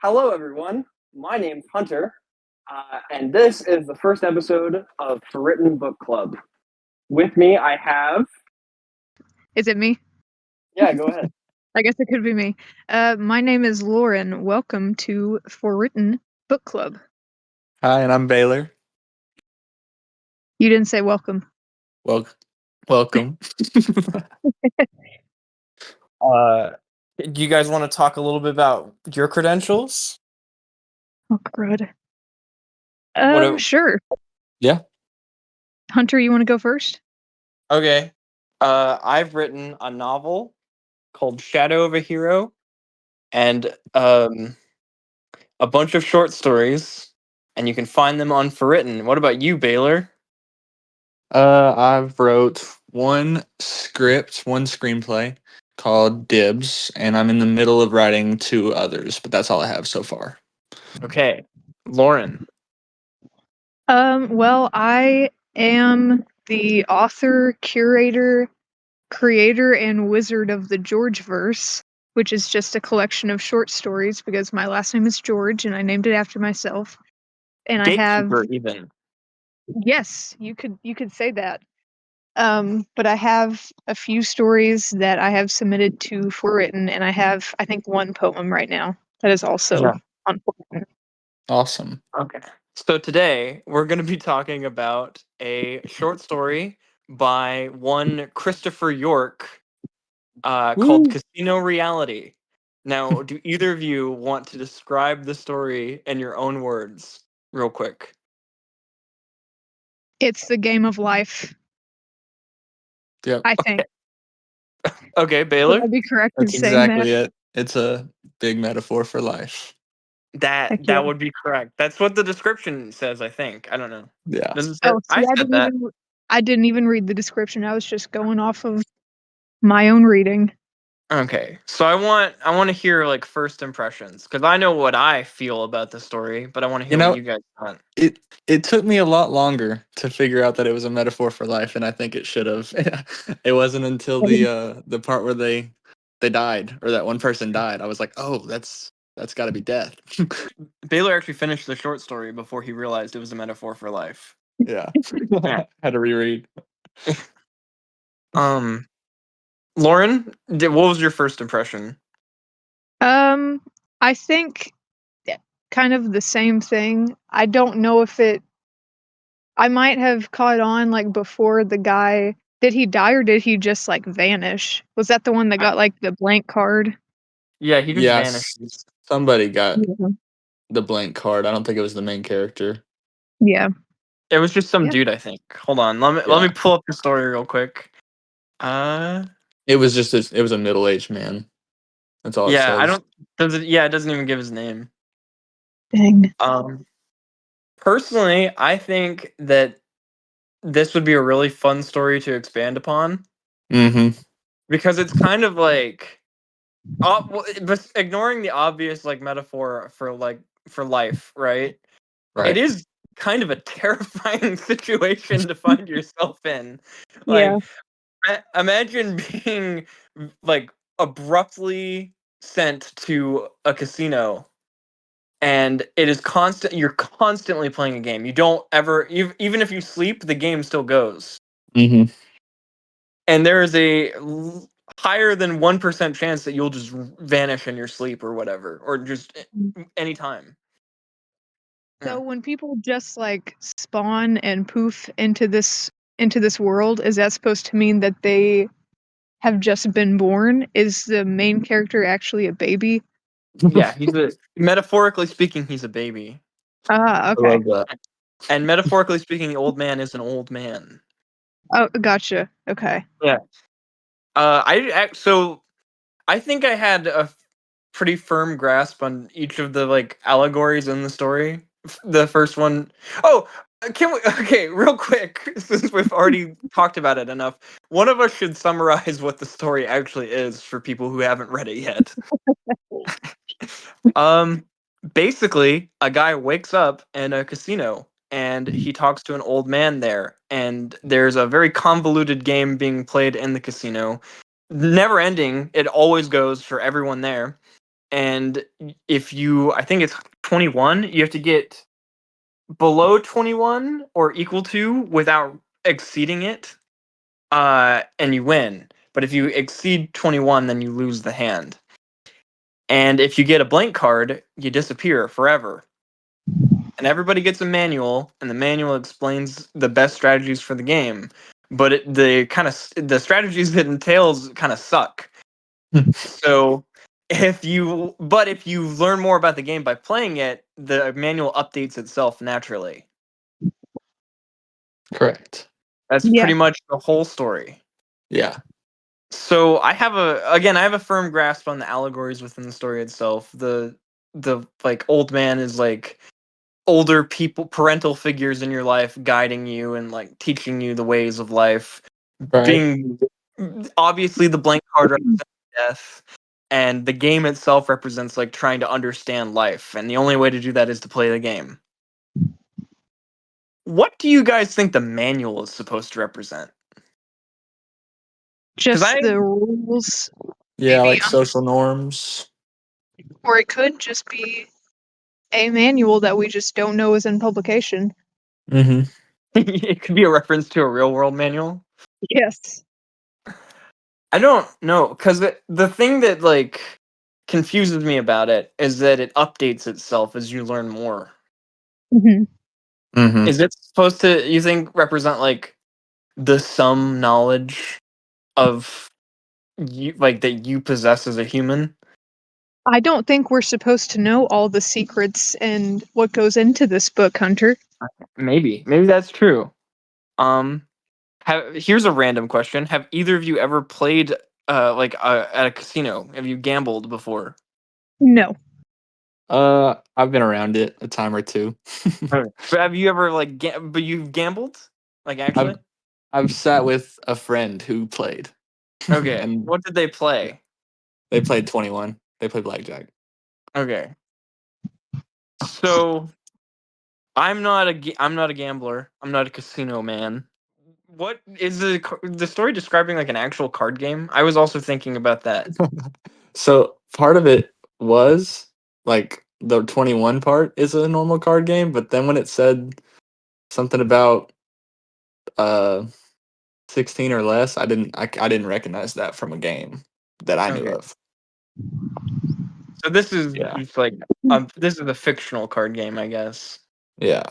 Hello, everyone. My name's Hunter, and this is the first episode of Forwritten Book Club. With me, I have. Is it me? Yeah, go ahead. I guess it could be me. My name is Lauren. Welcome to Forwritten Book Club. Hi, and I'm Baylor. You didn't say welcome. Welcome. Do you guys want to talk a little bit about your credentials? Oh, crud. What? Sure. Yeah. Hunter, you want to go first? Okay. I've written a novel called Shadow of a Hero, and a bunch of short stories, and you can find them on Forwritten. What about you, Baylor? I've wrote one screenplay called Dibs, and I'm in the middle of writing two others, but that's all I have so far. Okay, Lauren. Well, I am the author, curator, creator, and wizard of the Georgeverse, which is just a collection of short stories because my last name is George and I named it after myself. And I have Gatekeeper, even. Yes, you could say that. But I have a few stories that I have submitted to Forwritten, and I have, I think, one poem right now that is also on Forwritten. Awesome. Okay. So today we're going to be talking about a short story by one Christopher York called Casino Reality. Now, do either of you want to describe the story in your own words real quick? It's the game of life, Yep. I think. Okay, Would Baylor? I be correct in That's saying that? exactly it. It's a big metaphor for life. Heck That yeah. would be correct. That's what the description says, I think. I don't know. Yeah. Does it say? Oh, see, I said that. I didn't even read the description. I was just going off of my own reading. Okay, so I want to hear like first impressions because I know what I feel about the story, but I want to hear what you guys want. It took me a lot longer to figure out that it was a metaphor for life, and I think it should have. It wasn't until the part where they died or that one person died. I was like, oh, that's got to be death. Baylor actually finished the short story before he realized it was a metaphor for life. Yeah, had to reread. Lauren, what was your first impression? I think kind of the same thing. I don't know if I might have caught on like before the guy. Did he die or did he just like vanish? Was that the one that got like the blank card? Yeah, he just vanished. Somebody got the blank card. I don't think it was the main character. Yeah. It was just some Yeah. dude, I think. Hold on, let me pull up the story real quick. It was just it was a middle-aged man. That's all it says. I don't. Does it? Yeah, it doesn't even give his name. Dang. Personally, I think that this would be a really fun story to expand upon. Because it's kind of like, but ignoring the obvious like metaphor for life, right? It is kind of a terrifying situation to find yourself in. Yeah. Like, imagine being like abruptly sent to a casino, and it is constant. You're constantly playing a game. You don't ever, even if you sleep, the game still goes. And there is a higher than 1% chance that you'll just vanish in your sleep or whatever, or just anytime. So when people just like spawn and poof into this world, is that supposed to mean that they have just been born? Is the main character actually a baby? Yeah, metaphorically speaking, he's a baby. Ah, okay. I love that. And metaphorically speaking, the old man is an old man. Oh, gotcha. Okay. Yeah. I think I had a pretty firm grasp on each of the like allegories in the story. The first one, oh, can we? Okay, real quick, since we've already talked about it enough, one of us should summarize what the story actually is for people who haven't read it yet. Basically, a guy wakes up in a casino and he talks to an old man there, and there's a very convoluted game being played in the casino, never ending. It always goes for everyone there. and if you, I think it's 21, you have to get below 21 or equal to without exceeding it, and you win. But if you exceed 21, then you lose the hand. And if you get a blank card, you disappear forever. And everybody gets a manual, and the manual explains the best strategies for the game. But the strategies it entails kind of suck. So if you learn more about the game by playing it, the manual updates itself naturally. Correct. That's pretty much the whole story. Yeah. So I have a firm grasp on the allegories within the story itself. The like old man is like older people, parental figures in your life guiding you and like teaching you the ways of life. Right. Being obviously the blank card represents death, and the game itself represents like trying to understand life, and the only way to do that is to play the game. What do you guys think the manual is supposed to represent? Just the rules. Yeah, Maybe. like social norms. Or it could just be a manual that we just don't know is in publication. Mm-hmm. It could be a reference to a real world manual. Yes. I don't know, because the thing that like confuses me about it is that it updates itself as you learn more. Mm-hmm. Mm-hmm. Is it supposed to, you think, represent like the sum knowledge of you, like that you possess as a human? I don't think we're supposed to know all the secrets and what goes into this book, Hunter. Maybe that's true. Here's a random question: have either of you ever played at a casino? Have you gambled before? No. I've been around it a time or two. But have you ever but you've gambled? Like actually? I've sat with a friend who played. Okay. And What did they play? they played 21. They played blackjack. Okay. So I'm not a gambler. I'm not a casino man. What is the story describing like an actual card game? I was also thinking about that. So part of it was like the 21 part is a normal card game, but then when it said something about uh 16 or less, I didn't recognize that from a game that I knew Okay. of. So this is Yeah. just like this is a fictional card game, I guess, Yeah.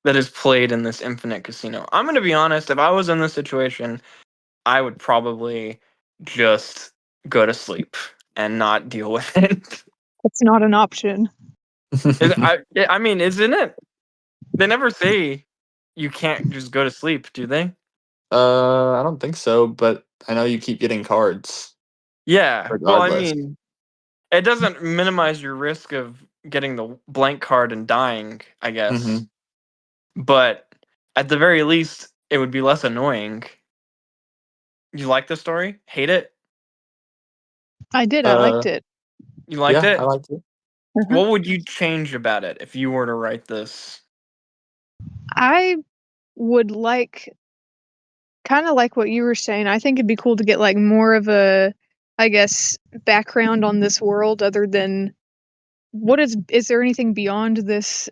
that is played in this infinite casino. I'm gonna be honest, if I was in this situation, I would probably just go to sleep and not deal with it. It's not an option. I mean, isn't it? They never say you can't just go to sleep, do they? I don't think so, but I know you keep getting cards Yeah. Well, I regardless. mean, it doesn't minimize your risk of getting the blank card and dying, I guess. Mm-hmm. But at the very least, it would be less annoying. You like the story? Hate it? I did. I liked it. You liked Yeah, it? I liked it. What would you change about it if you were to write this? I would like, kind of like what you were saying. I think it'd be cool to get like more of a, I guess, background on this world other than what is there anything beyond this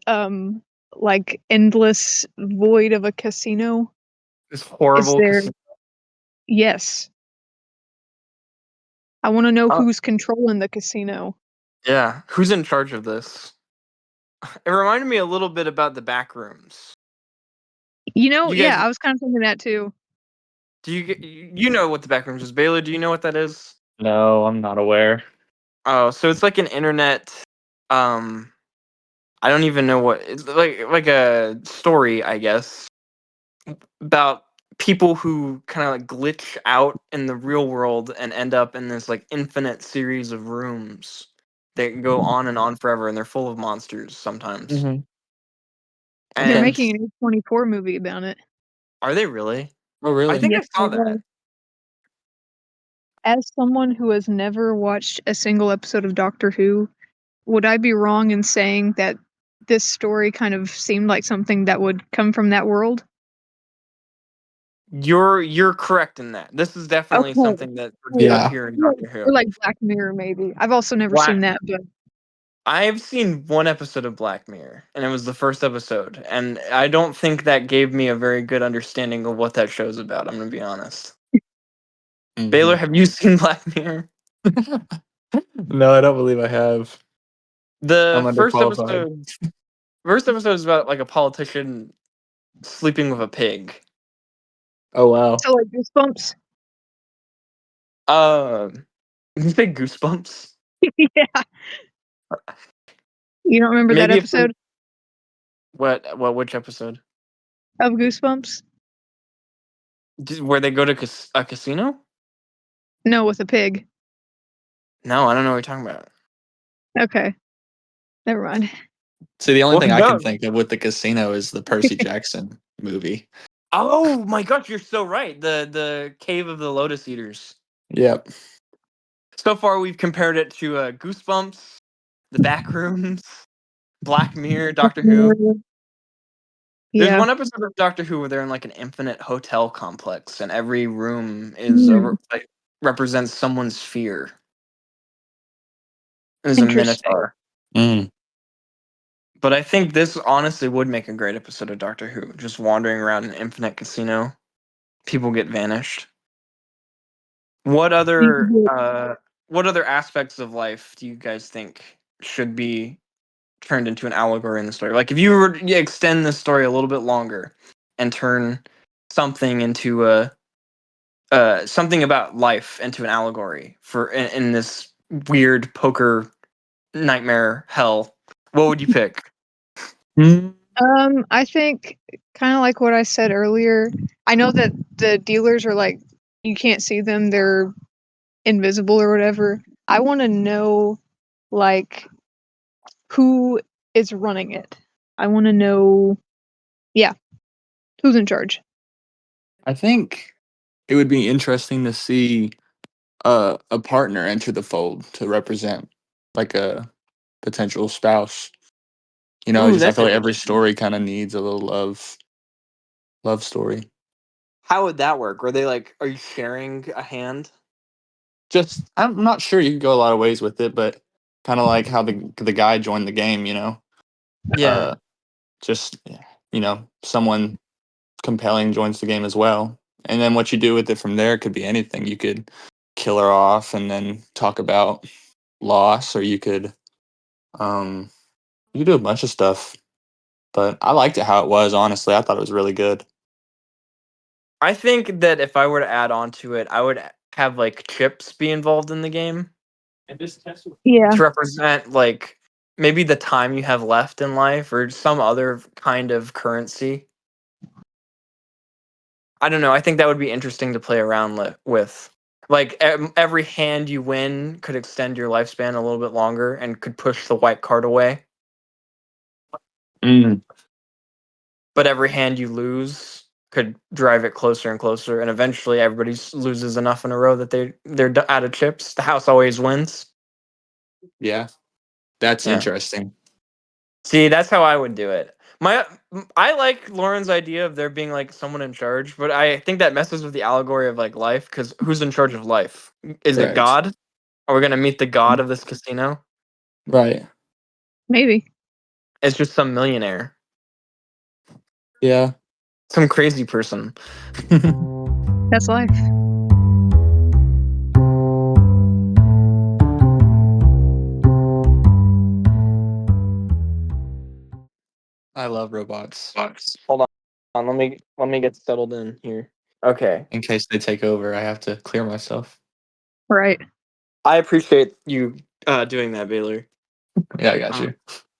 like endless void of a casino? This Is horrible there? casino. Yes. I want to know who's controlling the casino. Yeah, who's in charge of this? It reminded me a little bit about the back rooms. You guys, Yeah, I was kind of thinking that too. you know what the back rooms is? Baylor, do you know what that is? No, I'm not aware. Oh, so it's like an internet. Um, I don't even know what it's like a story, I guess, about people who kind of like glitch out in the real world and end up in this like infinite series of rooms that go on and on forever, and they're full of monsters sometimes. Mm-hmm. They're Okay. And making an A24 movie about it. are they really? Oh, I really? think I Yes, saw they that. are. As someone who has never watched a single episode of Doctor Who, would I be wrong in saying that this story kind of seemed like something that would come from that world? You're correct in that. This is definitely Okay. something that would Yeah. appear in Doctor Who. Or like Black Mirror, maybe. I've also never seen that, but I've seen one episode of Black Mirror, and it was the first episode, and I don't think that gave me a very good understanding of what that show's about. I'm gonna be honest. Baylor, have you seen Black Mirror? No, I don't believe I have. I'm The underqualified. first episode is about like a politician sleeping with a pig. Oh wow. so like Goosebumps. Did you say Goosebumps? Yeah. You don't remember that Maybe if episode which episode? of Goosebumps? Where they go to a casino? No, with a pig. No, I don't know what you're talking about. Okay. Never mind. See, the only Well, thing I no. can think of with the casino is the Percy Jackson movie. Oh my gosh, you're so right. The Cave of the Lotus Eaters. Yep. So far, we've compared it to Goosebumps, The Backrooms, Black Mirror, Doctor Who. There's Yeah. one episode of Doctor Who where they're in like an infinite hotel complex, and every room is like represents someone's fear. There's a Interesting. minotaur. Mm. But I think this honestly would make a great episode of Doctor Who. Just wandering around an infinite casino, people get vanished. What other aspects of life do you guys think should be turned into an allegory in the story? Like if you were to extend this story a little bit longer and turn something into something about life into an allegory for in this weird poker nightmare hell, what would you pick? I think kind of like what I said earlier. I know that the dealers are like you can't see them; they're invisible or whatever. I want to know like who is running it. I want to know, yeah, who's in charge. I think it would be interesting to see a partner enter the fold to represent like a potential spouse. You know, Ooh, just I that's feel like every interesting. story kind of needs a little love story. How would that work? Are they like, are you sharing a hand? Just I'm not sure, you could go a lot of ways with it, but kind of like how the guy joined the game, you know. Yeah. Uh just someone compelling joins the game as well. And then what you do with it from there could be anything. You could kill her off and then talk about loss, or um you could do a bunch of stuff. But I liked it how it was, honestly. I thought it was really good. I think that if I were to add on to it, I would have like chips be involved in the game Yeah. to represent like maybe the time you have left in life or some other kind of currency. I don't know. I think that would be interesting to play around with. Like every hand you win could extend your lifespan a little bit longer and could push the white card away. Mm. But every hand you lose could drive it closer and closer, and eventually everybody loses enough in a row that they're out of chips. The house always wins. Yeah, that's Yeah. interesting. See, that's how I would do it. I like Lauren's idea of there being like someone in charge, but I think that messes with the allegory of like life, because who's in charge of life? Is it Correct. God? Are we gonna meet the god of this casino? Right. Maybe. It's just some millionaire, Yeah. some crazy person. That's life. I love robots. Hold on, let me get settled in here. Okay. In case they take over, I have to clear myself. Right. I appreciate you doing that, Baylor. Yeah, I got you.